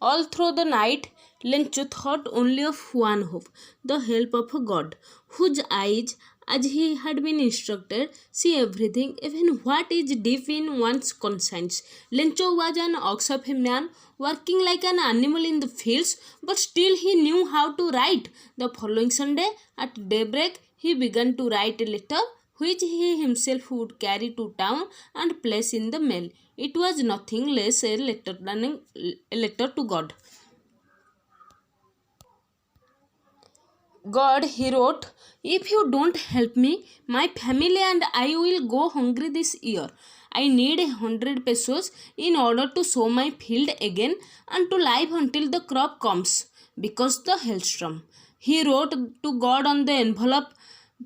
All through the night, Lencho thought only of one hope, the help of God, whose eyes, as he had been instructed, see everything, even what is deep in one's conscience. Lencho was an ox of a man, working like an animal in the fields, but still he knew how to write. The following Sunday, at daybreak, he began to write a letter which he himself would carry to town and place in the mail. It was nothing less a letter than a letter to God. God, he wrote, if you don't help me, my family and I will go hungry this year. I need 100 pesos in order to sow my field again and to live until the crop comes, because the hailstorm. He wrote to God on the envelope,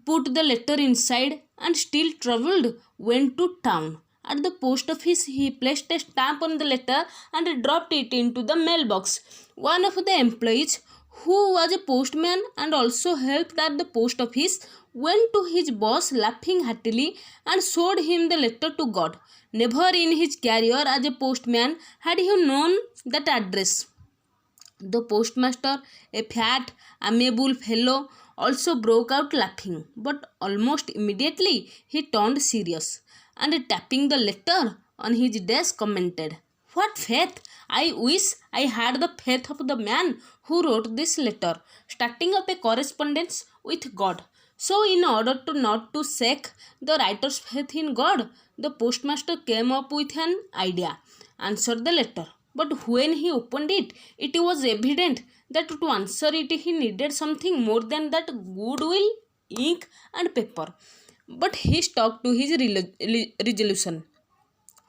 put the letter inside, and still troubled, went to town. At the post office, he placed a stamp on the letter and dropped it into the mailbox. One of the employees, who was a postman and also helped at the post office, went to his boss laughing heartily and showed him the letter to God. Never in his career as a postman had he known that address. The postmaster, a fat, amiable fellow, also broke out laughing, but almost immediately he turned serious, and tapping the letter on his desk commented, "What faith! I wish I had the faith of the man who wrote this letter, starting up a correspondence with God." So, in order to not to shake the writer's faith in God, the postmaster came up with an idea, answered the letter. But when he opened it, it was evident that to answer it he needed something more than that goodwill, ink, and paper. But he stuck to his resolution.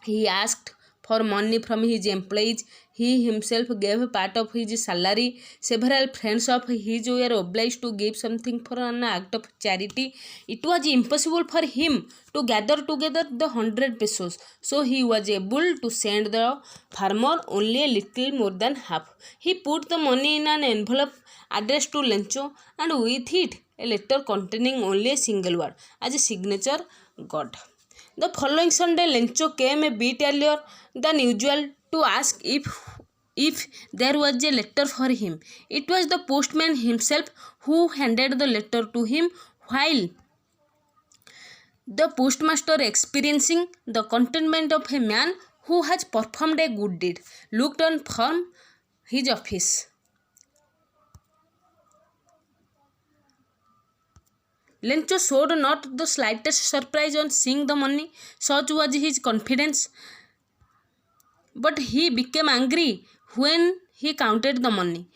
He asked for money from his employees. He himself gave part of his salary. Several friends of his were obliged to give something for an act of charity. It was impossible for him to gather together the 100 pesos, so he was able to send the farmer only a little more than half. He put the money in an envelope addressed to Lencho, and with it a letter containing only a single word as a signature, God. The following Sunday, Lencho came a bit earlier than usual to ask if there was a letter for him. It was the postman himself who handed the letter to him, while the postmaster, experiencing the contentment of a man who has performed a good deed, looked on from his office. Lencho showed not the slightest surprise on seeing the money, such was his confidence. But he became angry when he counted the money.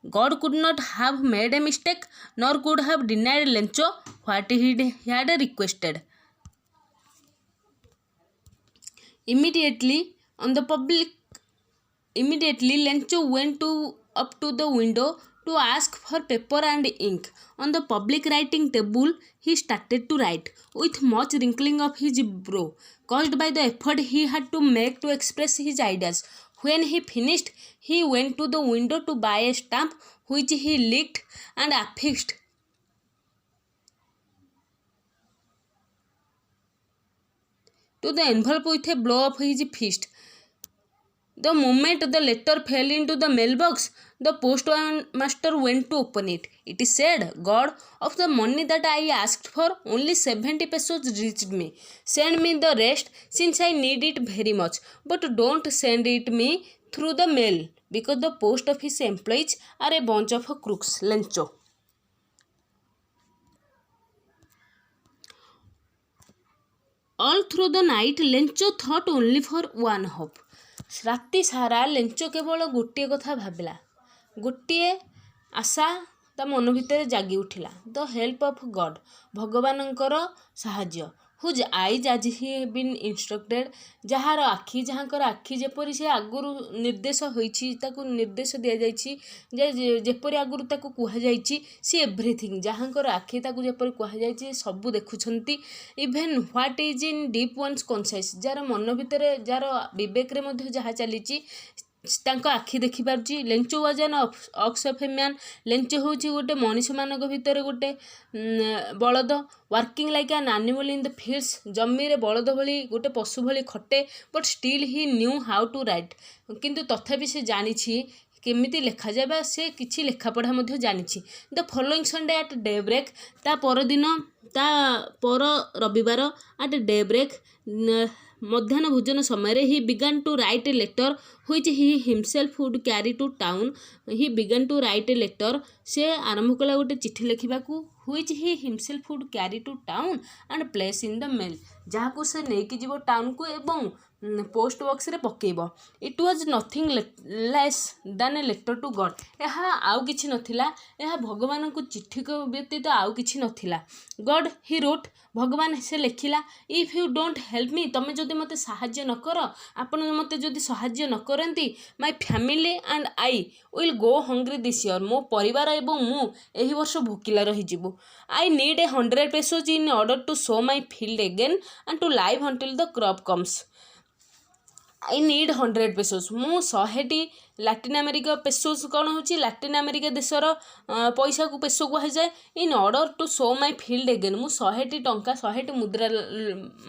God could not have made a mistake, nor could have denied Lencho what he had requested. Immediately, Lencho went up to the window to ask for paper and ink. On the public writing table, he started to write, with much wrinkling of his brow, caused by the effort he had to make to express his ideas. When he finished, he went to the window to buy a stamp, which he licked and affixed to the envelope with a blow of his fist. The moment the letter fell into the mailbox, the postmaster went to open it. It said, "God, of the money that I asked for, only 70 pesos reached me. Send me the rest, since I need it very much. But don't send it me through the mail, because the post office employees are a bunch of crooks." Lencho. All through the night, Lencho thought only for one hope. ରାତି ସାରା ଲେଞ୍ଚ କେବଳ ଗୋଟିଏ କଥା ଭାବିଲା, ଗୋଟିଏ ଆଶା ତା ମନ ଭିତରେ ଜାଗି ଉଠିଲା, ଦ ହେଲ୍ପ ଅଫ୍ ଗଡ୍, ଭଗବାନଙ୍କର ସାହାଯ୍ୟ। ହୁଜ୍ ଆଇଜ୍ ଆଜ୍ ହି ବିନ୍ ଇନଷ୍ଟ୍ରକ୍ଟେଡ୍, ଯାହାଙ୍କର ଆଖି ଯେପରି ସେ ଆଗରୁ ନିର୍ଦ୍ଦେଶ ହୋଇଛି, ତାକୁ ନିର୍ଦ୍ଦେଶ ଦିଆଯାଇଛି ଯେ ଯେପରି ଆଗରୁ ତାକୁ କୁହାଯାଇଛି, ସି ଏଭ୍ରିଥିଙ୍ଗ, ଯାହାଙ୍କର ଆଖି ତାକୁ ଯେପରି କୁହାଯାଇଛି ସବୁ ଦେଖୁଛନ୍ତି। Even what is in deep ones conscious, ଯାହାର ମନ ଭିତରେ, ଯାହାର ବିବେକରେ ମଧ୍ୟ ଯାହା ଚାଲିଛି ତାଙ୍କ ଆଖି ଦେଖିପାରୁଛି। ଲେଞ୍ଚୋ ୱାଜ୍ ଆନ୍ ଅକ୍ସ ଅଫ୍ ଏ ମ୍ୟାନ୍। ଲେଞ୍ଚୋ ହେଉଛି ଗୋଟେ ମଣିଷମାନଙ୍କ ଭିତରେ ଗୋଟେ ବଳଦ। Working like an animal in the fields. ଜମିରେ ବଳଦ ଭଳି ଗୋଟେ ପଶୁ ଭଳି ଖଟେ। But still he knew how to write. କିନ୍ତୁ ତଥାପି ସେ ଜାଣିଛି କେମିତି ଲେଖାଯାଏ ବା ସେ କିଛି ଲେଖାପଢ଼ା ମଧ୍ୟ ଜାଣିଛି। The following Sunday at daybreak. ତା ପରଦିନ ତା ପର ରବିବାର ଆଟ୍ ଡେ ବ୍ରେକ୍ ମଧ୍ୟାହ୍ନ ଭୋଜନ ସମୟରେ he began to write a letter which he himself would carry to town. He began to write a letter. ସେ ଆରମ୍ଭ କଲା ଗୋଟେ ଚିଠି ଲେଖିବାକୁ। Which he himself would carry to town and place in the mail. ଯାହାକୁ ସେ ନେଇକି ଯିବ ଟାଉନକୁ ଏବଂ ପୋଷ୍ଟ ବକ୍ସରେ ପକେଇବ। It was nothing less than a letter to God. ଏହା ଆଉ କିଛି ନଥିଲା, ଏହା ଭଗବାନଙ୍କୁ ଚିଠି ବ୍ୟତୀତ ଆଉ କିଛି ନଥିଲା। ଗଡ୍ ହି ରୋଟ୍। ଭଗବାନ ସେ ଲେଖିଲା। ଇଫ୍ ୟୁ ଡୋଣ୍ଟ ହେଲ୍ପ ମି, ତମେ ଯଦି ମୋତେ ସାହାଯ୍ୟ ନ କର, ଆପଣ ମୋତେ ଯଦି ସାହାଯ୍ୟ ନ କରନ୍ତି, my family and I will go hungry this year. ମୋ ପରିବାର ଏବଂ ମୁଁ ଏହି ବର୍ଷ ଭୋକିଲା ରହିଯିବୁ। I need a 100 pesos in order to sow my field again and to live until the crop comes. I need 100 pesos। ମୁଁ 100ଟି ଲାଟିନ୍ ଆମେରିକା ପେସୋସ୍ କ'ଣ ହେଉଛି, ଲାଟିନ୍ ଆମେରିକା ଦେଶର ପଇସାକୁ ପେସୋ କୁହାଯାଏ। In order to sow my field again. ମୁଁ 100ଟି ଟଙ୍କା 100ଟି ମୁଦ୍ରା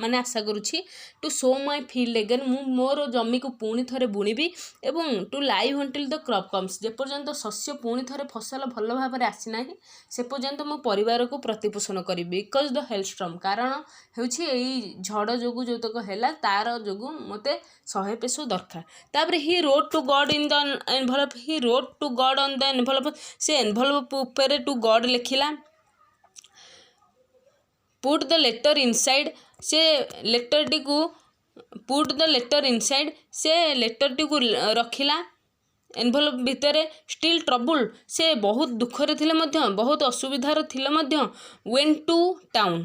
ମାନେ ଆଶା କରୁଛି। To sow my field again. ମୁଁ ମୋର ଜମିକୁ ପୁଣି ଥରେ ବୁଣିବି ଏବଂ to live until the crop comes. ଯେପର୍ଯ୍ୟନ୍ତ ଶସ୍ୟ ପୁଣି ଥରେ ଫସଲ ଭଲ ଭାବରେ ଆସିନାହିଁ ସେ ପର୍ଯ୍ୟନ୍ତ ମୋ ପରିବାରକୁ ପ୍ରତିପୋଷଣ କରିବି। Because the hailstorm. କାରଣ ହେଉଛି ଏଇ ଝଡ଼ ଯୋଗୁଁ ଯେଉଁତକ ହେଲା ତାର ଯୋଗୁଁ ମୋତେ 100 peso ଦରକାର। ତାପରେ he wrote to God in the envelope. He wrote to God on the envelope. ସେ ଏନଭଲପ୍ ଉପରେ ଟୁ ଗଡ୍ ଲେଖିଲା। Put the letter inside. ସେ ଲେଟର୍ଟିକୁ ପୁଟ୍ ଦ ଲେଟର୍ ଇନସାଇଡ୍। ସେ ଲେଟର୍ଟିକୁ ରଖିଲା ଏନଭଲପ୍ ଭିତରେ। Still trouble. ସେ ବହୁତ ଦୁଃଖରେ ଥିଲେ ମଧ୍ୟ, ବହୁତ ଅସୁବିଧାର ଥିଲେ ମଧ୍ୟ went to town.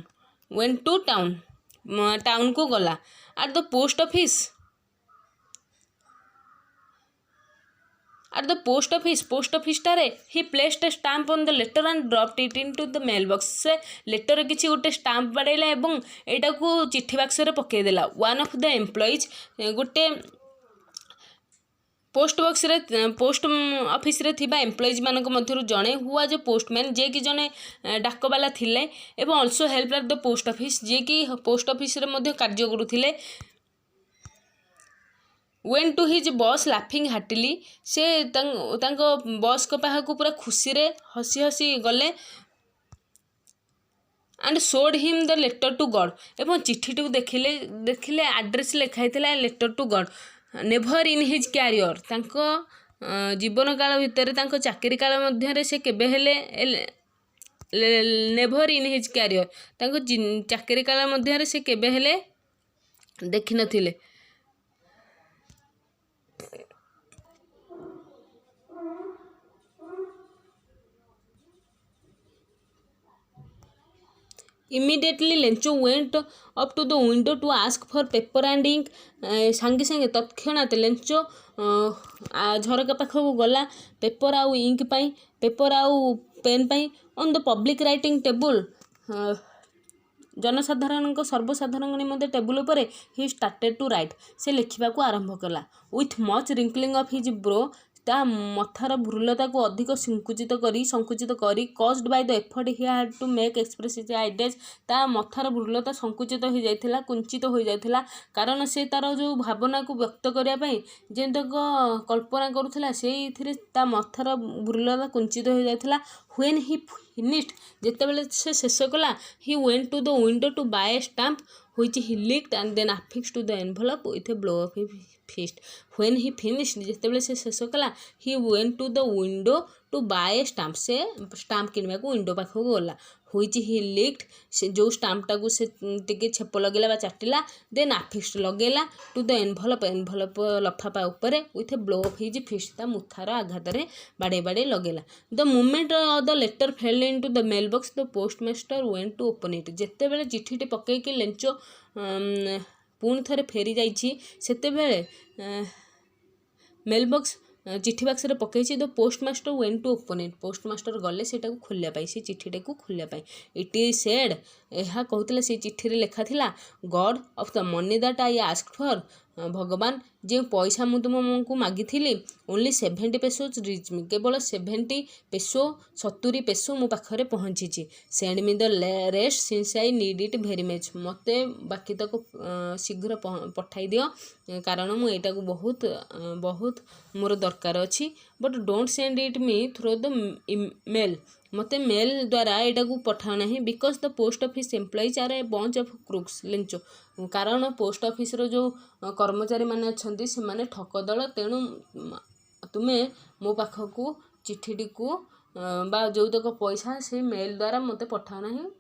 Went to town. ଟାଉନକୁ ଗଲା। At the post office. At the post office. Post ଅଫିସଟାରେ he placed A stamp on the letter and dropped it into the mail box. ସେ ଲେଟର୍ରେ କିଛି ଗୋଟେ ଷ୍ଟାମ୍ପ ବାଡ଼େଇଲା ଏବଂ ଏଇଟାକୁ ଚିଠି ବାକ୍ସରେ ପକାଇଦେଲା। One of the employees. ଗୋଟେ ପୋଷ୍ଟ ବକ୍ସରେ ପୋଷ୍ଟ ଅଫିସରେ ଥିବା ଏମ୍ପ୍ଲୟିଜ୍ମାନଙ୍କ ମଧ୍ୟରୁ ଜଣେ ହୁ ୱାଜ୍ ଏ ପୋଷ୍ଟମ୍ୟାନ୍, ଯିଏକି ଜଣେ ଡାକବାଲା ଥିଲେ ଏବଂ also help at the post office, ଯିଏକି ପୋଷ୍ଟ ଅଫିସରେ ମଧ୍ୟ କାର୍ଯ୍ୟ କରୁଥିଲେ। ୱେଣ୍ଟ ଟୁ ହିଜ୍ ବସ୍ ଲାଫିଂ ହାର୍ଟିଲି। ସେ ତାଙ୍କ ବସ୍ଙ୍କ ପାଖକୁ ପୁରା ଖୁସିରେ ହସି ହସି ଗଲେ। And showed him the letter to God. ଏବଂ ଚିଠିଟିକୁ ଦେଖିଲେ ଆଡ୍ରେସ୍ ଲେଖା ହେଇଥିଲା letter to God. Never in his career. ତାଙ୍କ ଜୀବନ କାଳ ଭିତରେ, ତାଙ୍କ ଚାକିରି କାଳ ମଧ୍ୟରେ ସେ କେବେ ହେଲେ ନେଭର୍ ଇନ୍ ହିଜ୍ କ୍ୟାରିୟର୍, ତାଙ୍କ ଚାକିରି କାଳ ମଧ୍ୟରେ ସେ କେବେ ହେଲେ ଦେଖିନଥିଲେ। Immediately ଲେଞ୍ଚୋ went up to the window to ask for paper and ink. ସାଙ୍ଗେ ସାଙ୍ଗେ ତତ୍କ୍ଷଣାତ୍ ଲେଞ୍ଚୋ ଝରକା ପାଖକୁ ଗଲା ପେପର ଆଉ ଇଙ୍କ ପାଇଁ, ପେପର ଆଉ ପେନ୍ ପାଇଁ। On the public writing table. ଜନସାଧାରଣଙ୍କ ସର୍ବସାଧାରଣଙ୍କ ନିମନ୍ତେ ଟେବୁଲ ଉପରେ ହି ଷ୍ଟାର୍ଟେଡ୍ ଟୁ ରାଇଟ୍। ସେ ଲେଖିବାକୁ ଆରମ୍ଭ କଲା। With much wrinkling of his brow. ତା ମଥାର ଭ୍ରୁଲତାକୁ ଅଧିକ ସଂକୁଚିତ କରି caused by the effort he had to make express his ideas. ତା ମଥାର ଭ୍ରୁଲତା ସଂକୁଚିତ ହୋଇଯାଇଥିଲା, କୁଞ୍ଚିତ ହୋଇଯାଇଥିଲା, କାରଣ ସେ ତାର ଯେଉଁ ଭାବନାକୁ ବ୍ୟକ୍ତ କରିବା ପାଇଁ ଯେତକ କଳ୍ପନା କରୁଥିଲା ସେଇଥିରେ ତା ମଥାର ଭ୍ରୁଲତା କୁଞ୍ଚିତ ହୋଇଯାଇଥିଲା। When he finished. ଯେତେବେଳେ ସେ ଶେଷ କଲା, he went to the window to buy a stamp which he licked and then affixed to the envelope with a blow of his fist. When he finished, ଯେତେବେଳେ ସେ ଶେଷ କଲା, he went to the window to buy a stamp. ସେ stamp କିଣିବାକୁ window ପାଖକୁ ଗଲା। which he licked, ସେ ଯେଉଁ ଷ୍ଟାମ୍ପଟାକୁ ସେ ଟିକେ ଛେପ ଲଗେଇଲା ବା ଚାଟିଲା, ଦେନ୍ affixed ଲଗେଇଲା to the envelope, ଏନଭଲପ ଲଫାପା ଉପରେ with a blow of his fist, ତା ମୁଥାର ଆଘାତରେ ବାଡ଼େଇ ବାଡ଼େଇ ଲଗେଇଲା। the moment the letter fell into the mailbox, the postmaster went to open it. ଯେତେବେଳେ ଚିଠିଟି ପକେଇକି ଲେଞ୍ଚୋ ପୁଣି ଥରେ ଫେରି ଯାଇଛି, ସେତେବେଳେ ମେଲବକ୍ସ ଚିଠି ବାକ୍ସରେ ପକେଇଛି। ଦ ପୋଷ୍ଟମାଷ୍ଟର ୱେଣ୍ଟ ଟୁ ଓପନ୍ ଇଟ୍। ପୋଷ୍ଟମାଷ୍ଟର ଗଲେ ସେଇଟାକୁ ଖୋଲିବା ପାଇଁ, ସେ ଚିଠିଟାକୁ ଖୋଲିବା ପାଇଁ। ଇଟ୍ ଇଜ୍ ସେଡ୍, ଏହା କହୁଥିଲା, ସେ ଚିଠିରେ ଲେଖା ଥିଲା, God of the money that I asked for, ଭଗବାନ जो पैसा मुझे तुमको मागिली ओनली 70 पेसोज रिच मी, केवल 70 पेसो 70 पेसो मो पाखे पहुँची। Send me the rest since I need it very much, मत बाकी तक शीघ्र पठाई दियो कारण मुझे बहुत बहुत मोर दरकार अच्छी। But don't send it me through the mail, मत मेल द्वारा यहाँ को पठाओ ना because the post office employees are a bunch of crooks लिंचो, कारण पोस्ट ऑफिस रो जो कर्मचारी माने अच्छे से माने ठक दल, तेणु तुम्हें मो पाखक चिठीटी को बा जो तक पैसा से मेल द्वारा मत पठाओ ना